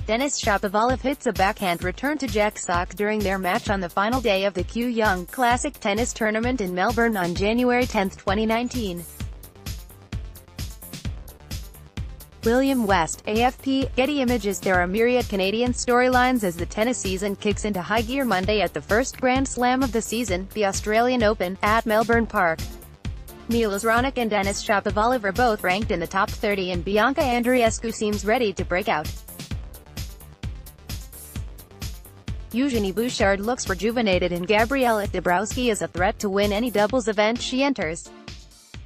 Denis Shapovalov hits a backhand return to Jack Sock during their match on the final day of the Kooyong Classic tennis tournament in Melbourne on January 10, 2019. William West, AFP, Getty Images There are myriad Canadian storylines as the tennis season kicks into high gear Monday at the first Grand Slam of the season, the Australian Open, at Melbourne Park. Milos, Raonic and Denis Shapovalov are both ranked in the top 30 and Bianca Andreescu seems ready to break out. Eugenie Bouchard looks rejuvenated and Gabriela Dabrowski is a threat to win any doubles event she enters.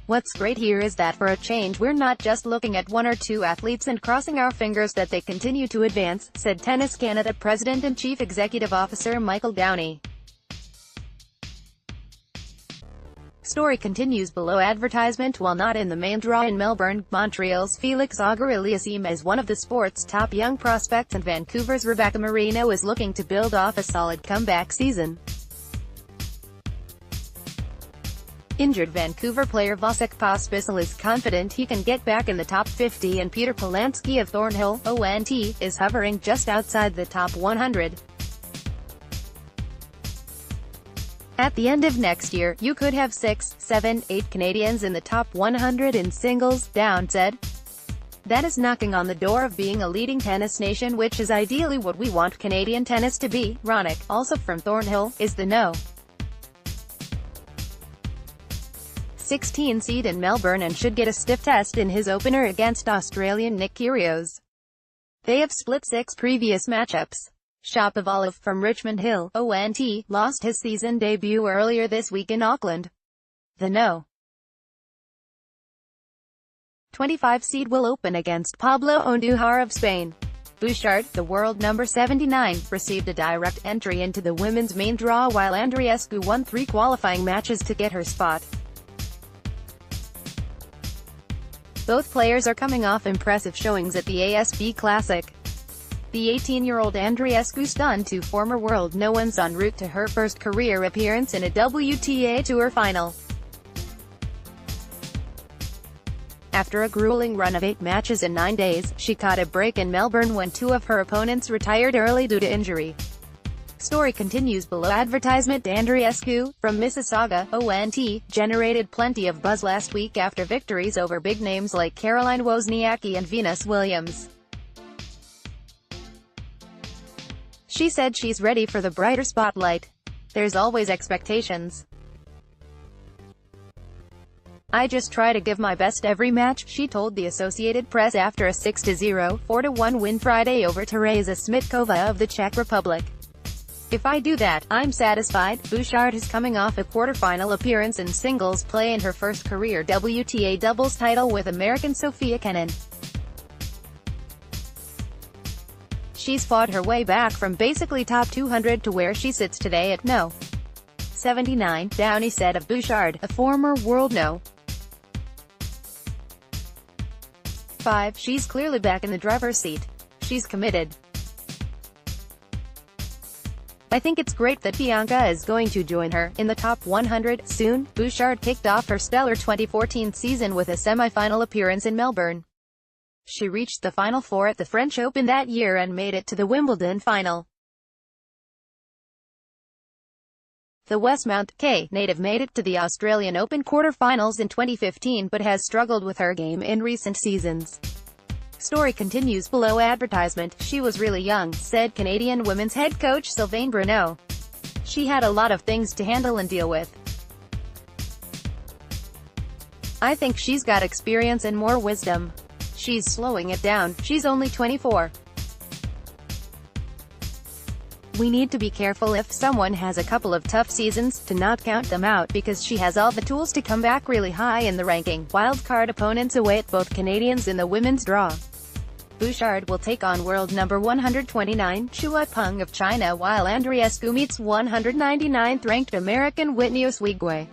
What's great here is that for a change we're not just looking at one or two athletes and crossing our fingers that they continue to advance, said Tennis Canada President and Chief Executive Officer Michael Downey. Story continues below advertisement. While not in the main draw in Melbourne, Montreal's Felix Auger-Aliassime is one of the sport's top young prospects and Vancouver's Rebecca Marino is looking to build off a solid comeback season. Injured Vancouver player Vasek Pospisil is confident he can get back in the top 50 and Peter Polansky of Thornhill, ONT, is hovering just outside the top 100. At the end of next year, you could have 6, 7, 8 Canadians in the top 100 in singles, Down said. That is knocking on the door of being a leading tennis nation, which is ideally what we want Canadian tennis to be. Raonic, also from Thornhill, is the No. 16 seed in Melbourne and should get a stiff test in his opener against Australian Nick Kyrgios. They have split 6 previous matchups. Shapovalov, from Richmond Hill, ONT, lost his season debut earlier this week in Auckland. The No. 25 seed will open against Pablo Andujar of Spain. Bouchard, the world number 79, received a direct entry into the women's main draw while Andreescu won 3 qualifying matches to get her spot. Both players are coming off impressive showings at the ASB Classic. The 18-year-old Andreescu stunned 2 former world no-ones en route to her first career appearance in a WTA Tour final. After a grueling run of 8 matches in 9 days, she caught a break in Melbourne when 2 of her opponents retired early due to injury. Story continues below advertisement. Andreescu, from Mississauga, ONT, generated plenty of buzz last week after victories over big names like Caroline Wozniacki and Venus Williams. She said she's ready for the brighter spotlight. There's always expectations. I just try to give my best every match, she told the Associated Press after a 6-0, 4-1 win Friday over Tereza Smitkova of the Czech Republic. If I do that, I'm satisfied. Bouchard is coming off a quarterfinal appearance in singles play in her first career WTA doubles title with American Sofia Kenin. She's fought her way back from basically top 200 to where she sits today at No. 79, Downey said of Bouchard, a former world No. 5. She's clearly back in the driver's seat. She's committed. I think it's great that Bianca is going to join her in the top 100 soon. Bouchard kicked off her stellar 2014 season with a semi-final appearance in Melbourne. She reached the Final Four at the French Open that year and made it to the Wimbledon final. The Westmount K native made it to the Australian Open quarter-finals in 2015 but has struggled with her game in recent seasons. Story continues below advertisement. She was really young, said Canadian women's head coach Sylvain Bruneau. She had a lot of things to handle and deal with. I think she's got experience and more wisdom. She's slowing it down. She's only 24. We need to be careful if someone has a couple of tough seasons, to not count them out because she has all the tools to come back really high in the ranking. Wildcard opponents await both Canadians in the women's draw. Bouchard will take on world number 129, Chua Peng of China, while Andreescu meets 199th ranked American Whitney Oswego.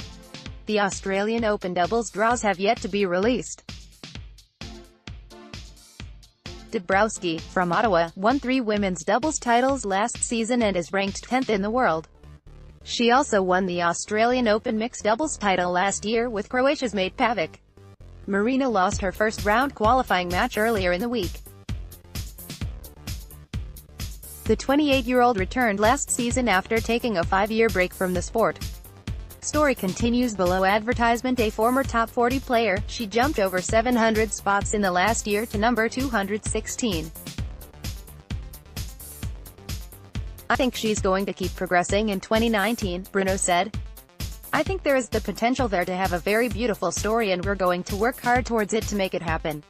The Australian Open doubles draws have yet to be released. Dabrowski, from Ottawa, won 3 women's doubles titles last season and is ranked 10th in the world. She also won the Australian Open mixed doubles title last year with Croatia's Mate Pavic. Marino lost her first round qualifying match earlier in the week. The 28-year-old returned last season after taking a 5-year break from the sport. Story continues below. Advertisement. A former top 40 player, she jumped over 700 spots in the last year to number 216. "I think she's going to keep progressing in 2019, Bruno said. "I think there is the potential there to have a very beautiful story and we're going to work hard towards it to make it happen."